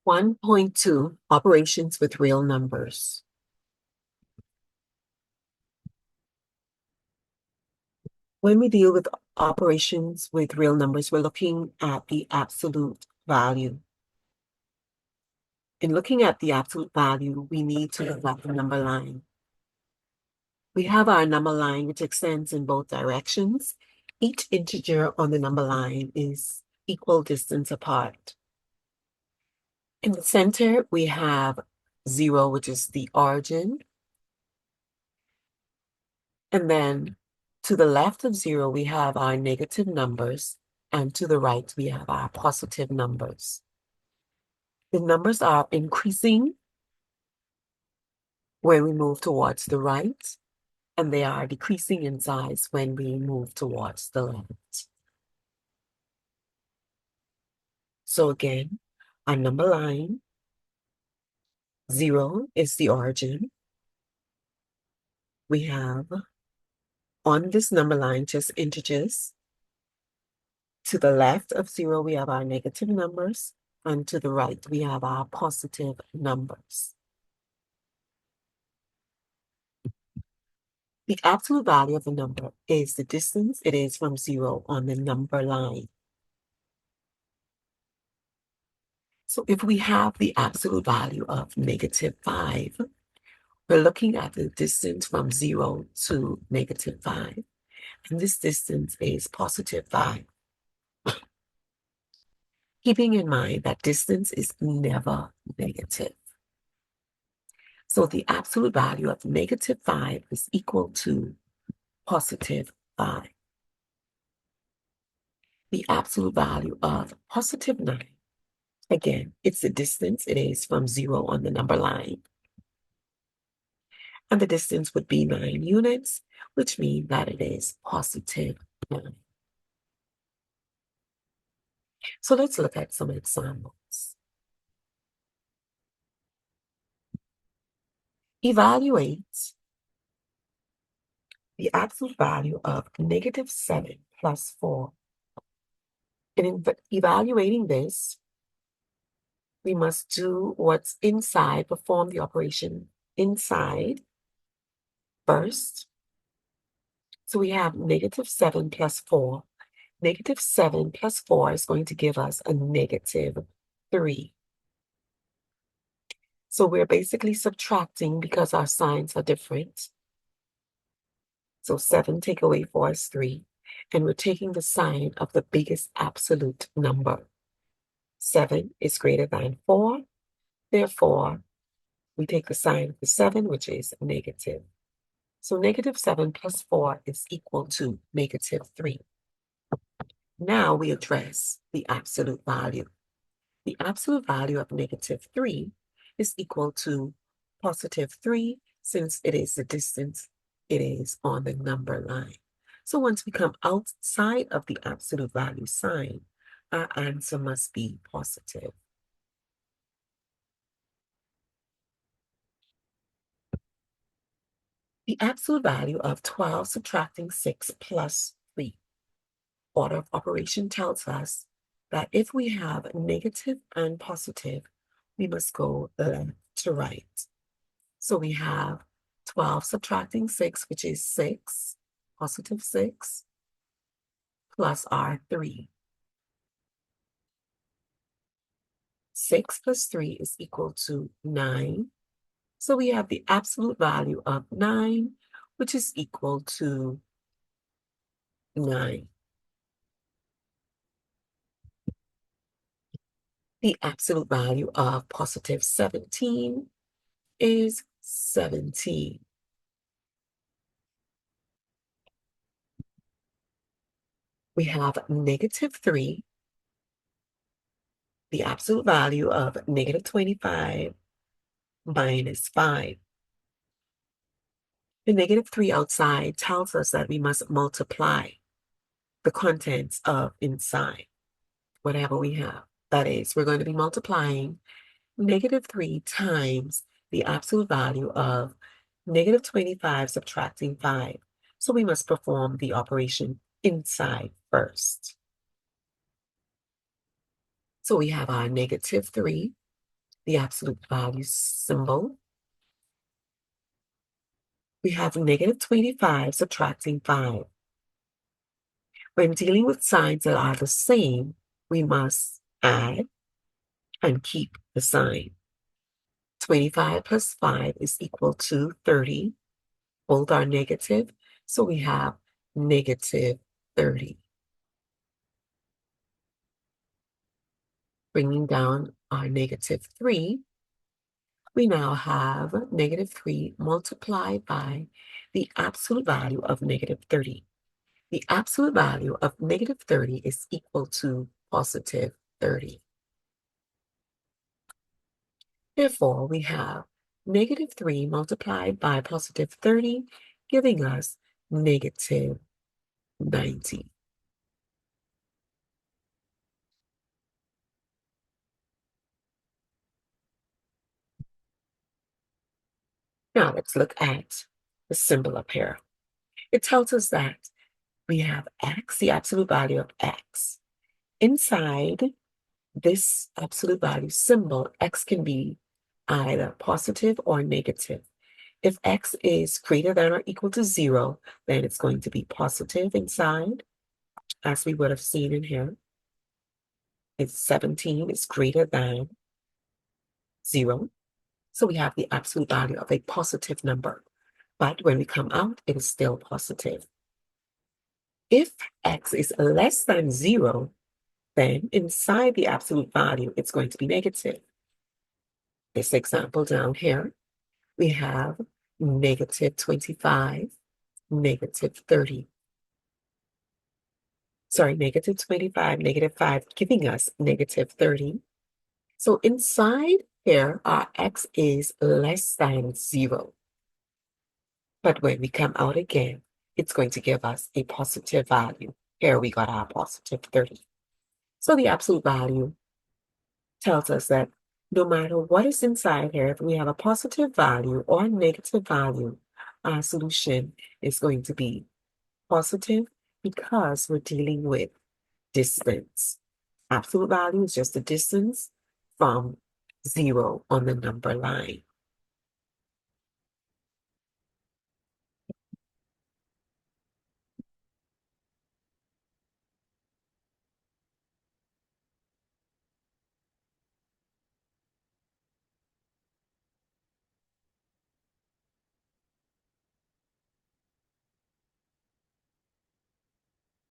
1.2 Operations with real numbers. When we deal with operations with real numbers, we're looking at the absolute value. In looking at the absolute value, we need to look at the number line. We have our number line, which extends in both directions. Each integer on the number line is equal distance apart. In the center, we have 0, which is the origin. And then to the left of 0, we have our negative numbers, and to the right, we have our positive numbers. The numbers are increasing when we move towards the right, and they are decreasing in size when we move towards the left. So again, our number line, 0 is the origin. We have on this number line just integers. To the left of 0, we have our negative numbers, and to the right, we have our positive numbers. The absolute value of a number is the distance it is from 0 on the number line. So if we have the absolute value of -5, we're looking at the distance from 0 to -5, and this distance is +5. Keeping in mind that distance is never negative. So the absolute value of -5 is equal to +5. The absolute value of +9, again, it's the distance it is from 0 on the number line. And the distance would be 9 units, which means that it is +9. So let's look at some examples. Evaluate the absolute value of -7 plus 4. And in evaluating this, we must do what's inside, perform the operation inside first. So we have -7 plus 4. -7 plus 4 is going to give us a -3. So we're basically subtracting because our signs are different. So 7 take away 4 is 3. And we're taking the sign of the biggest absolute number. 7 is greater than 4. Therefore, we take the sign of the 7, which is negative. So -7 plus 4 is equal to -3. Now we address the absolute value. The absolute value of -3 is equal to +3, since it is the distance it is on the number line. So once we come outside of the absolute value sign, our answer must be positive. The absolute value of 12 subtracting 6 plus 3. Order of operation tells us that if we have negative and positive, we must go left to right. So we have 12 subtracting 6, which is 6, +6, plus our 3. 6 plus 3 is equal to 9. So we have the absolute value of 9, which is equal to 9. The absolute value of +17 is 17. We have -3, the absolute value of -25 minus 5. The -3 outside tells us that we must multiply the contents of inside, whatever we have. That is, we're going to be multiplying -3 times the absolute value of -25 subtracting 5. So we must perform the operation inside first. So we have our -3 the absolute value symbol. We have negative 25 subtracting 5. When dealing with signs that are the same, we must add and keep the sign. 25 plus 5 is equal to 30. Both are negative, so we have negative 30. Bringing down our negative 3, we now have negative 3 multiplied by the absolute value of negative 30. The absolute value of negative 30 is equal to positive 30. Therefore, we have negative 3 multiplied by positive 30, giving us negative 90. Now let's look at the symbol up here. It tells us that we have x, the absolute value of x. Inside this absolute value symbol, x can be either positive or negative. If x is greater than or equal to 0, then it's going to be positive inside, as we would have seen in here. If 17 is greater than 0, so we have the absolute value of a positive number. But when we come out, it is still positive. If x is less than 0, then inside the absolute value, it's going to be negative. This example down here, we have negative 25, negative 30. Sorry, negative 25, negative 5, giving us negative 30. So inside here, our x is less than 0. But when we come out again, it's going to give us a positive value. Here we got our positive 30. So the absolute value tells us that no matter what is inside here, if we have a positive value or a negative value, our solution is going to be positive because we're dealing with distance. Absolute value is just the distance from 0 on the number line.